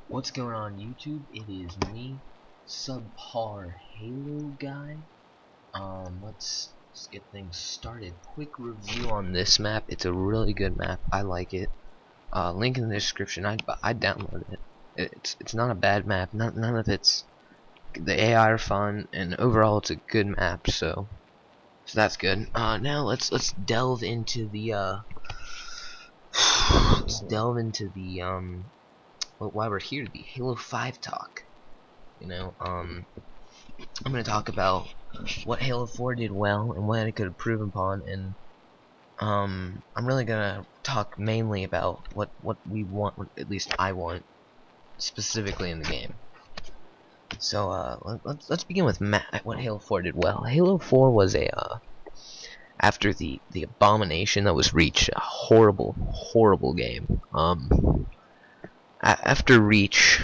What's going on YouTube? It is me, subparhaloguy. Let's get things started. Quick review on this map. It's a really good map. I like it. Link in the description. I downloaded it. It's not a bad map. None of it's the AI are fun, and overall it's a good map. So that's good. Now let's delve into the why we're here, the Halo 5 talk. I'm going to talk about what Halo 4 did well and what it could improve upon, and I'm really going to talk mainly about what we want, what at least I want, specifically in the game. So let's begin with what Halo 4 did well. Halo 4 was after the abomination that was Reach, a horrible game. After Reach,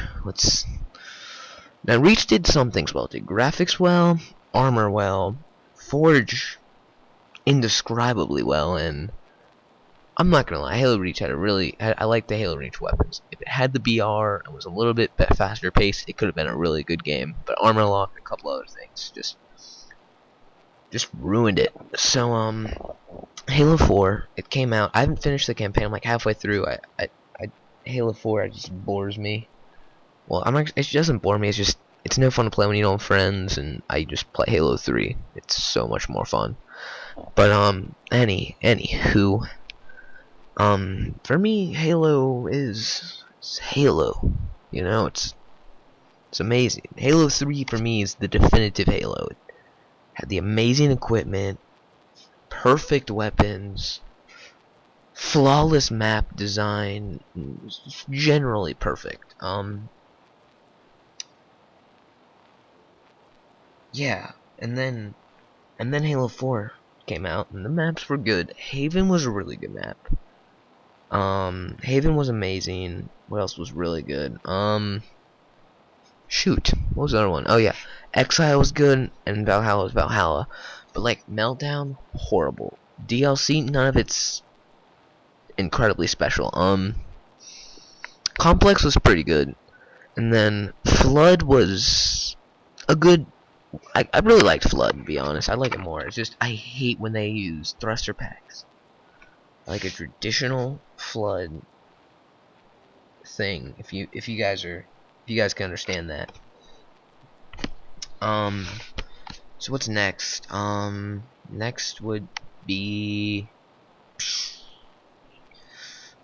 Now Reach did some things well. It did graphics well, armor well, Forge indescribably well, and I'm not gonna lie, Halo Reach had I like the Halo Reach weapons. If it had the BR and was a little bit faster paced, it could have been a really good game. But armor lock and a couple other things just ruined it. So Halo 4, it came out. I haven't finished the campaign. I'm like halfway through. Halo 4 just bores me. Well, it doesn't bore me. It's no fun to play when you don't have friends, and I just play Halo 3. It's so much more fun. But anywho, for me, Halo is Halo. You know, it's amazing. Halo 3 for me is the definitive Halo. It had the amazing equipment, perfect weapons, flawless map design, generally perfect. Yeah, and then Halo 4 came out, and the maps were good. Haven was a really good map. Haven was amazing. What else was really good? Shoot, what was the other one? Oh yeah, Exile was good, and Valhalla was Valhalla. But like Meltdown, horrible. DLC, none of it's incredibly special. Complex was pretty good, and then Flood was a good. I really liked Flood, to be honest. I like it more. It's just I hate when they use thruster packs. Like a traditional Flood thing. If you guys can understand that. So what's next? Next would be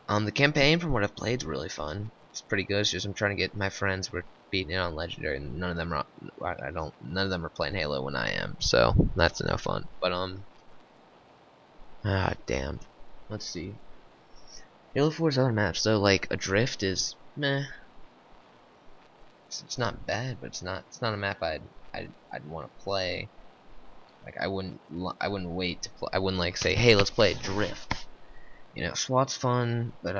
the campaign. From what I've played, is really fun. It's pretty good. It's just I'm trying to get my friends. We're beating it on Legendary, and none of them are playing Halo when I am. So that's no fun. But damn. Let's see. Halo 4's other maps though, like Adrift is meh. It's not bad, but it's not a map I'd want to play. Like I wouldn't wait to play. I wouldn't like say, hey, let's play Adrift. You know, SWAT's fun, but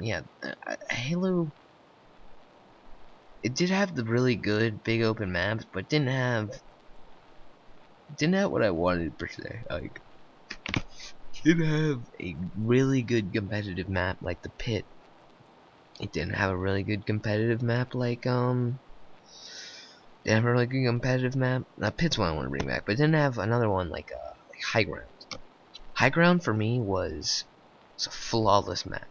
yeah, Halo. It did have the really good big open maps, but didn't have what I wanted per se. Like, didn't have a really good competitive map like the Pit. It didn't have a really good competitive map like didn't have a really good competitive map. Pit's one I want to bring back, but it didn't have another one like High Ground. High Ground for me was a flawless map.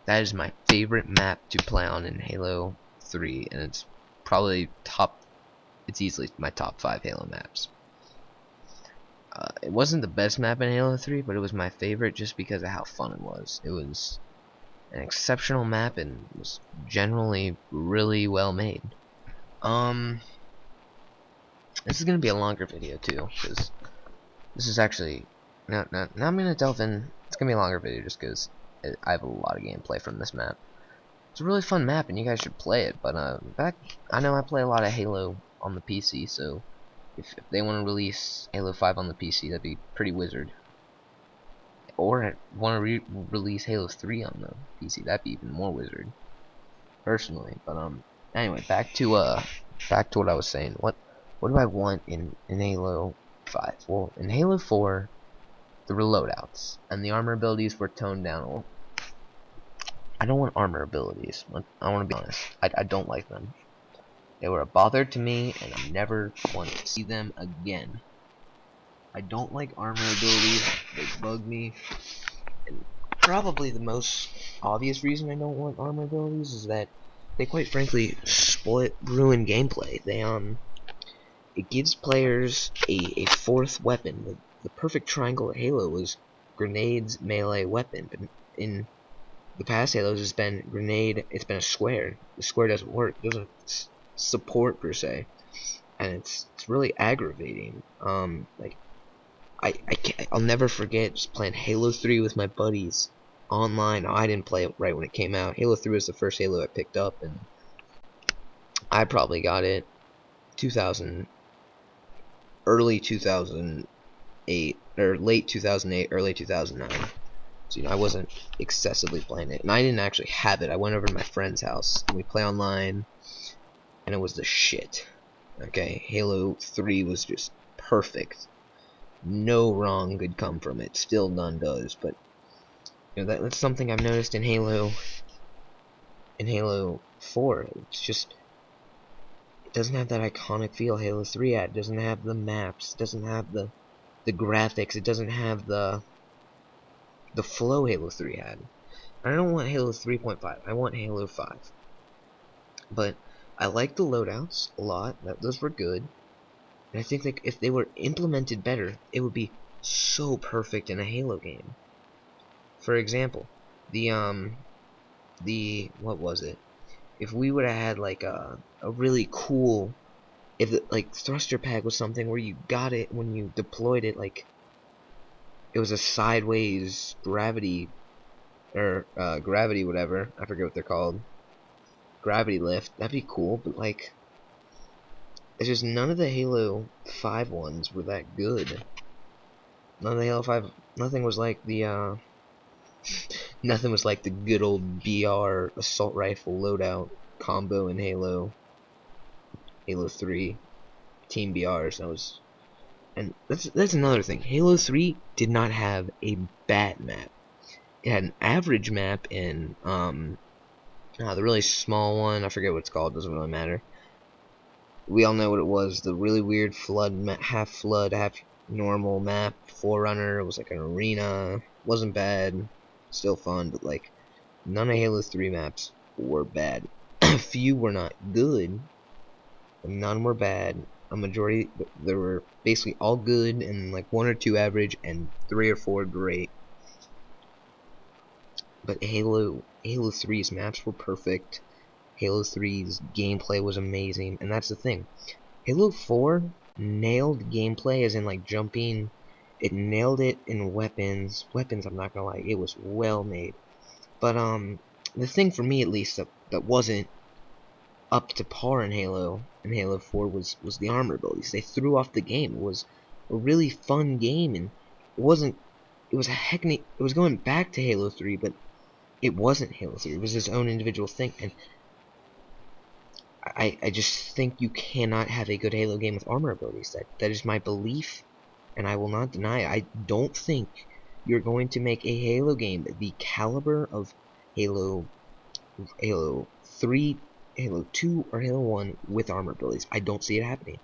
That is my favorite map to play on in Halo 3, and it's probably it's easily my top 5 Halo maps. It wasn't the best map in Halo 3, but it was my favorite just because of how fun it was. It was an exceptional map and was generally really well made. This is gonna be a longer video too, because this is actually now I'm gonna delve in. It's gonna be a longer video just because I have a lot of gameplay from this map. It's a really fun map, and you guys should play it. But I know I play a lot of Halo on the PC, so if they want to release Halo 5 on the PC, that'd be pretty wizard. Or want to release Halo 3 on the PC, that'd be even more wizard, personally. But anyway, back to what I was saying. What do I want in Halo 5? Well, in Halo 4, the reloadouts and the armor abilities were toned down I don't want armor abilities. I want to be honest. I don't like them. They were a bother to me, and I never want to see them again. I don't like armor abilities. They bug me. And probably the most obvious reason I don't want armor abilities is that they quite frankly ruin gameplay. It gives players a fourth weapon. The perfect triangle at Halo was grenades, melee, weapon. But in the past Halos, it's been grenade. It's been a square. The square doesn't work. It doesn't support per se, and it's really aggravating. Like I'll never forget just playing Halo 3 with my buddies online. I didn't play it right when it came out. Halo 3 was the first Halo I picked up, and I probably got it 2000, early 2008, or late 2008, early 2009. So, I wasn't excessively playing it, and I didn't actually have it. I went over to my friend's house, and we play online, and it was the shit. Okay, Halo 3 was just perfect. No wrong could come from it. Still none does, but that's something I've noticed in Halo 4. It's just, it doesn't have that iconic feel Halo 3 had. It doesn't have the maps, it doesn't have the graphics, it doesn't have the flow Halo 3 had. I don't want Halo 3.5. I want Halo 5. But I like the loadouts a lot. Those were good. And I think if they were implemented better, it would be so perfect in a Halo game. For example, what was it? If we would have had like a really cool, like thruster pack was something where you got it when you deployed it, like it was a sideways gravity or gravity whatever, I forget what they're called, gravity lift. That'd be cool, but like it's just none of the Halo 5 ones were that good. None of the Halo 5, nothing was like the nothing was like the good old BR assault rifle loadout combo in Halo 3 Team BRs. And that's another thing. Halo 3 did not have a bad map. It had an average map in the really small one. I forget what it's called. Doesn't really matter. We all know what it was. The really weird half normal map. Forerunner. It was like an arena. Wasn't bad. Still fun, but like none of Halo 3 maps were bad. A few were not good, but none were bad. A majority, they were basically all good, and like 1 or 2 average, and 3 or 4 great. But Halo 3's maps were perfect. Halo 3's gameplay was amazing, and that's the thing. Halo 4 nailed gameplay, as in like jumping. It nailed it in weapons. Weapons, I'm not gonna lie, it was well made. But the thing for me at least that wasn't up to par in Halo 4 was the armor abilities. They threw off the game. It was a really fun game, and it wasn't. It was going back to Halo 3, but it wasn't Halo 3. It was its own individual thing, and I just think you cannot have a good Halo game with armor abilities. That is my belief, and I will not deny it. I don't think you're going to make a Halo game the caliber of Halo 3, Halo 2, or Halo 1 with armor abilities. I don't see it happening.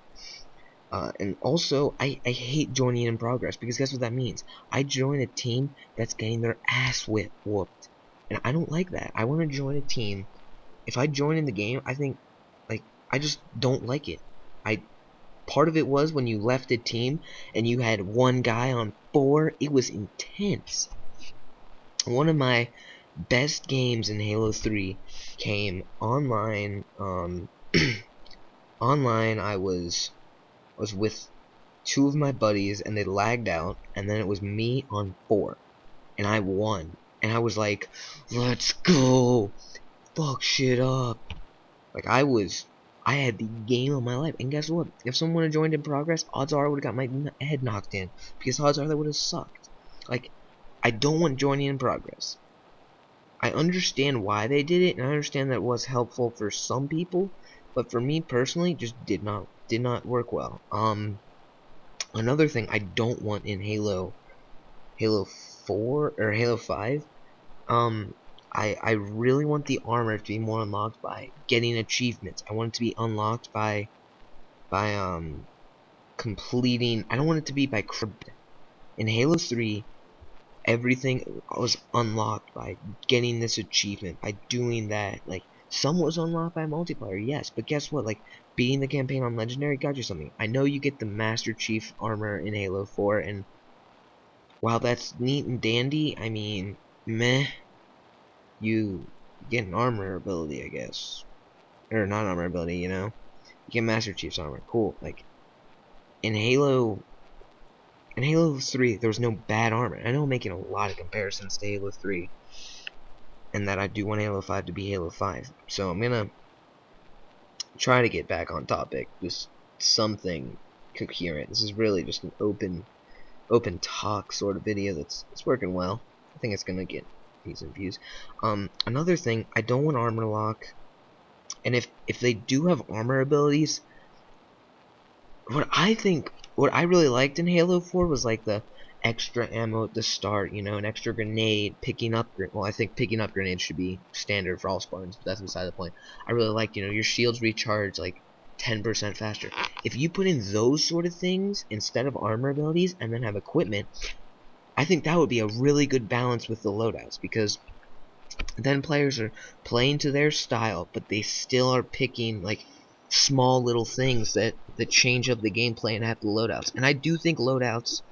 And also, I hate joining in progress, because guess what that means? I join a team that's getting their ass whooped. And I don't like that. I want to join a team. If I join in the game, I think, like, I just don't like it. Part of it was when you left a team and you had one guy on 4, it was intense. One of my best games in Halo 3 came online. Online, I was with 2 of my buddies, and they lagged out, and then it was me on 4, and I won, and I was like, let's go, fuck shit up. Like, I had the game of my life, and guess what? If someone would have joined in progress, odds are I would have got my head knocked in, because odds are that would have sucked. Like, I don't want joining in progress. I understand why they did it, and I understand that it was helpful for some people, but for me personally, just did not work well. Another thing I don't want in Halo 4 or Halo 5, I really want the armor to be more unlocked by getting achievements. I want it to be unlocked by completing. I don't want it to be by in Halo 3. Everything was unlocked by getting this achievement, by doing that. Like, some was unlocked by multiplayer, yes, but guess what? Like, beating the campaign on Legendary got you something. I know you get the Master Chief armor in Halo 4, and while that's neat and dandy, I mean, meh, you get an armor ability, I guess. Or not armor ability, you know? You get Master Chief's armor, cool. Like, in Halo 3, there was no bad armor. I know I'm making a lot of comparisons to Halo 3, and that I do want Halo 5 to be Halo 5. So I'm gonna try to get back on topic, just something coherent. This is really just an open talk sort of video it's working well. I think it's gonna get decent views. Another thing, I don't want armor lock, and if they do have armor abilities, what I really liked in Halo 4 was like the extra ammo at the start, you know, an extra grenade, picking up, well, I think picking up grenades should be standard for all Spartans, but that's beside the point. I really liked, you know, your shields recharge like 10% faster. If you put in those sort of things instead of armor abilities and then have equipment, I think that would be a really good balance with the loadouts, because then players are playing to their style, but they still are picking like small little things that change up the gameplay and have the loadouts. And I do think loadouts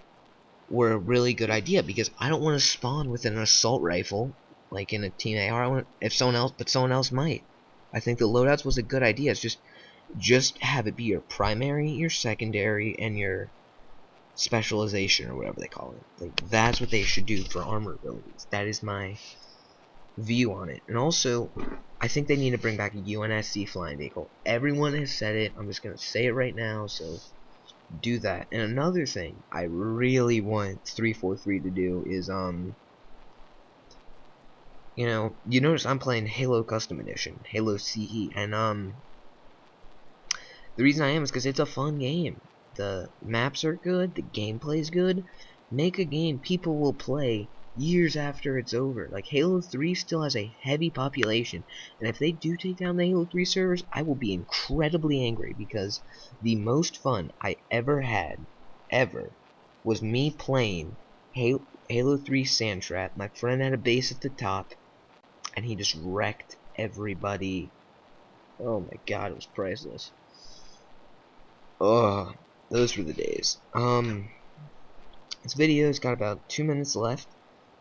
were a really good idea, because I don't want to spawn with an assault rifle like in a team AR. I want, if someone else might. I think the loadouts was a good idea. It's just have it be your primary, your secondary, and your specialization, or whatever they call it. Like, that's what they should do for armor abilities. That is my view on it. And also, I think they need to bring back a UNSC flying vehicle. Everyone has said it. I'm just gonna say it right now. So do that. And another thing I really want 343 to do is you know, you notice I'm playing Halo Custom Edition, Halo CE, and the reason I am is because it's a fun game. The maps are good, the gameplay's good. Make a game people will play years after it's over. Like, Halo 3 still has a heavy population, and if they do take down the Halo 3 servers, I will be incredibly angry, because the most fun I ever had, ever, was me playing Halo 3 Sandtrap. My friend had a base at the top, and he just wrecked everybody. Oh my god, it was priceless. Oh, those were the days. This video's got about 2 minutes left,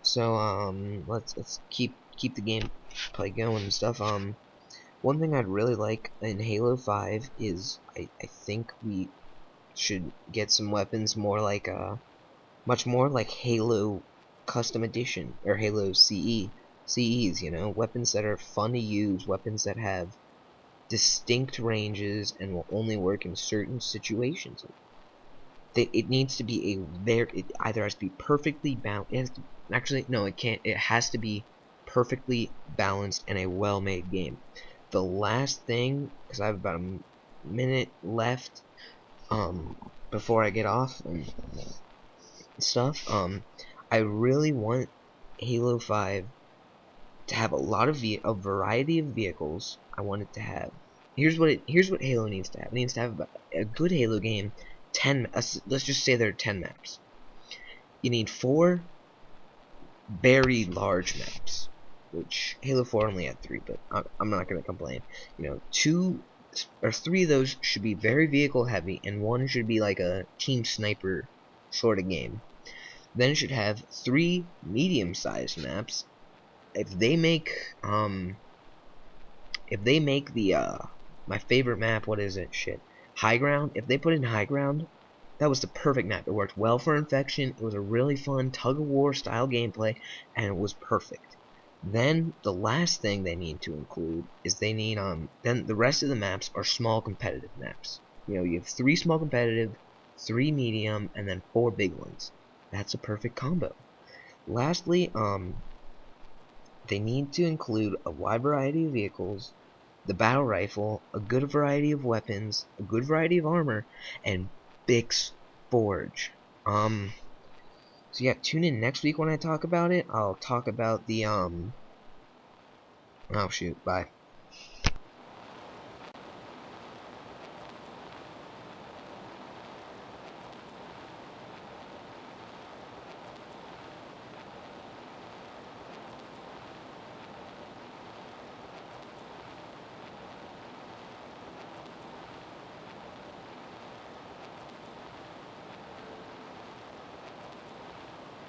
so let's keep the gameplay going and stuff. One thing I'd really like in Halo 5 is I think we should get some weapons more like much more like Halo Custom Edition or Halo CEs, you know, weapons that are fun to use, weapons that have distinct ranges and will only work in certain situations. It needs to be it either has to be perfectly balanced. Actually, no, it can't. It has to be perfectly balanced and a well-made game. The last thing, because I have about a minute left, before I get off and stuff, I really want Halo 5 to have a lot of a variety of vehicles. I want it to have. Here's what Halo needs to have. It needs to have a good Halo game. Let's just say there are 10 maps. You need 4 very large maps, which Halo 4 only had 3, but I'm not gonna complain. You know, 2 or 3 of those should be very vehicle heavy, and 1 should be like a team sniper sort of game. Then it should have 3 medium-sized maps. If they make the my favorite map, what is it? Shit. High Ground. If they put in High Ground, that was the perfect map. It worked well for Infection. It was a really fun tug-of-war style gameplay, and it was perfect. Then the last thing they need to include is they need then the rest of the maps are small competitive maps. You know, you have 3 small competitive, 3 medium, and then 4 big ones. That's a perfect combo. Lastly, they need to include a wide variety of vehicles, the battle rifle, a good variety of weapons, a good variety of armor, and Bix Forge. So yeah, tune in next week when I talk about it. I'll talk about the Oh shoot, bye.